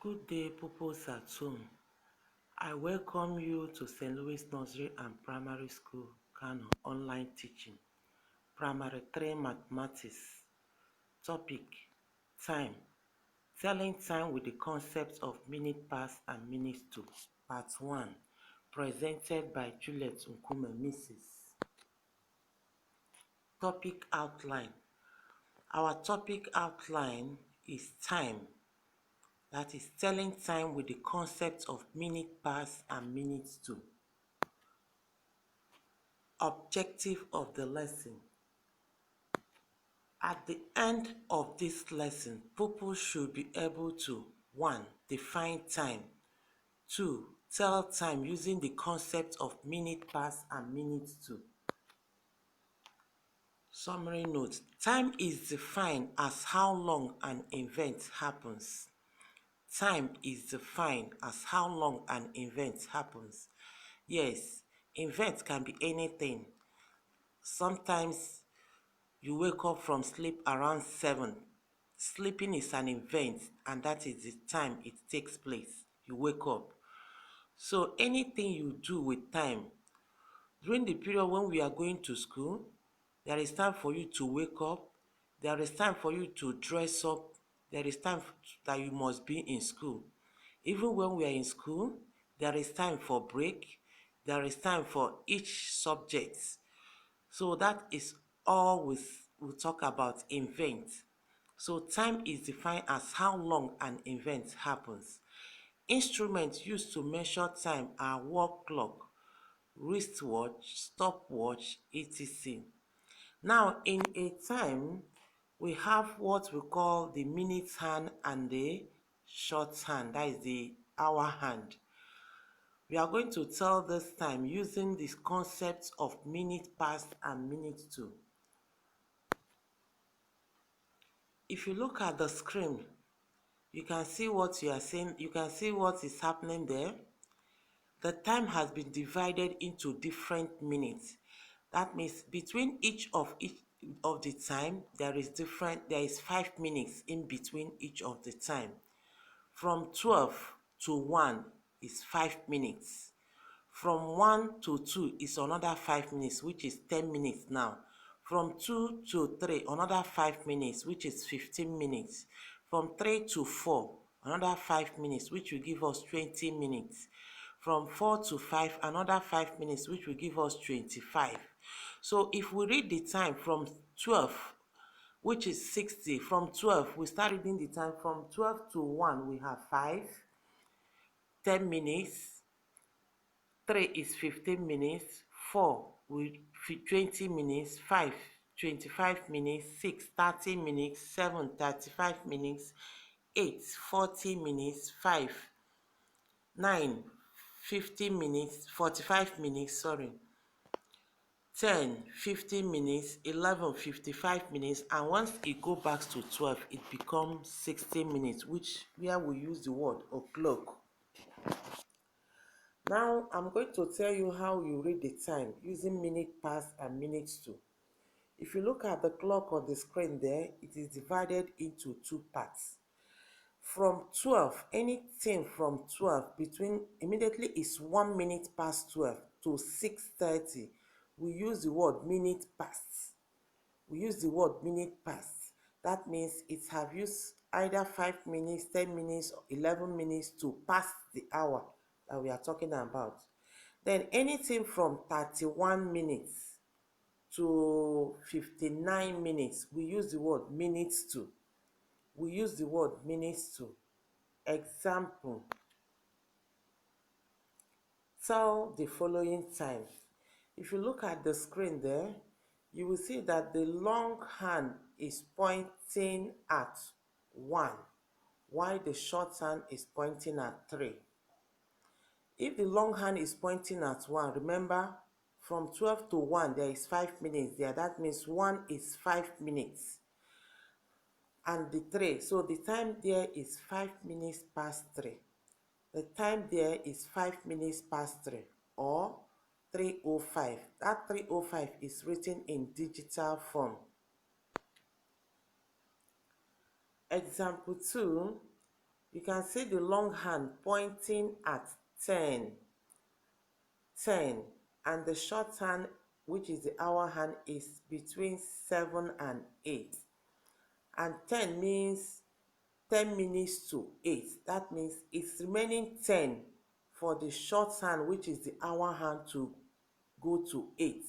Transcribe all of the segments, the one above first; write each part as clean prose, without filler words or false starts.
Good day, pupils at home. I welcome you to St. Louis Nursery and Primary School, Kano online teaching. Primary 3 Mathematics. Topic: Time. Telling time with the concept of minute past and minutes to. Part 1. Presented by Juliet Nkume, Mrs. Topic outline. Our topic outline is time. That is telling time with the concept of minute past and minutes to. Objective of the lesson. At the end of this lesson, pupils should be able to 1. Define time. 2. Tell time using the concept of minute past and minute to. Summary note. Time is defined as how long an event happens. Time is defined as how long an event happens. Yes, event can be anything. Sometimes you wake up from sleep around 7. Sleeping is an event, and that is the time it takes place. You wake up. So anything you do with time, during the period when we are going to school, there is time for you to wake up. There is time for you to dress up. There is time that you must be in school. Even when we are in school, there is time for break. There is time for each subject. So that is all we'll talk about event. So time is defined as how long an event happens. Instruments used to measure time are wall clock, wristwatch, stopwatch, etc. Now in a time, we have what we call the minute hand and the short hand, that is the hour hand. We are going to tell this time using this concept of minute past and minute to. If you look at the screen, you can see what you are saying, you can see what is happening there. The time has been divided into different minutes. That means between each of the time, there is 5 minutes in between each of the time. From 12 to 1 is 5 minutes. From 1 to 2 is another 5 minutes, which is 10 minutes now. From 2 to 3, another 5 minutes, which is 15 minutes. From 3 to 4, another 5 minutes, which will give us 20 minutes. From 4 to 5, another 5 minutes, which will give us 25. So if we read the time from 12, which is 60, from 12, we start reading the time from 12 to 1, we have 5, 10 minutes, 3 is 15 minutes, 4 with 20 minutes, 5 25 minutes, 6 30 minutes, 7 35 minutes, 8 40 minutes, 5 9 50 minutes, 45 minutes, 10 50 minutes, 11 55 minutes, and once it go back to 12, it becomes 60 minutes, which where we use the word o'clock. Now I'm going to tell you how you read the time using minute past and minutes to. If you look at the clock on the screen there, it is divided into 2 parts. From 12, anything from 12 between immediately is 1 minute past 12 to 6:30. We use the word minute past. We use the word minute past. That means it have used either 5 minutes, 10 minutes, or 11 minutes to pass the hour that we are talking about. Then anything from 31 minutes to 59 minutes, we use the word minutes to. We use the word minutes to. Example, tell the following time. If you look at the screen there, you will see that the long hand is pointing at 1, while the short hand is pointing at 3. If the long hand is pointing at 1, remember from 12 to 1 there is 5 minutes there. That means 1 is 5 minutes. And the 3, so the time there is 5 minutes past 3. The time there is 5 minutes past 3 or 3:05. That 3:05 is written in digital form. Example 2, You can see the long hand pointing at 10, 10, and the short hand, which is the hour hand, is between 7 and 8. And 10 means 10 minutes to 8. That means it's remaining 10 for the short hand, which is the hour hand, to go to 8.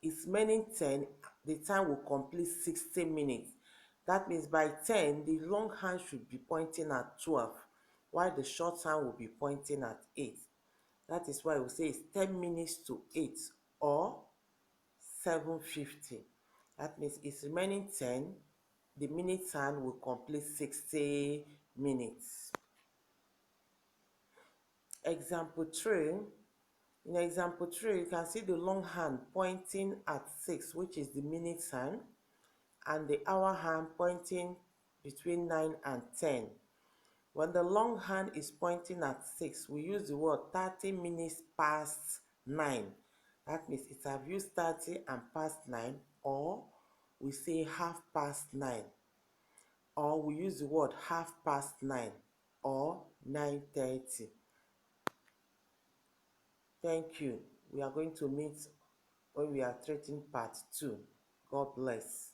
It's remaining 10, the time will complete 60 minutes. That means by 10, the long hand should be pointing at 12, while the short hand will be pointing at 8. That is why we say it's 10 minutes to 8 or 7:50. That means it's remaining 10, the minute hand will complete 60 minutes. Example 3. In example 3, you can see the long hand pointing at 6, which is the minute hand, and the hour hand pointing between 9 and 10. When the long hand is pointing at 6, we use the word 30 minutes past 9. That means it have used 30 and past 9, or we say half past 9, or we use the word half past 9 or 9:30. Thank you. We are going to meet when we are treating part 2. God bless.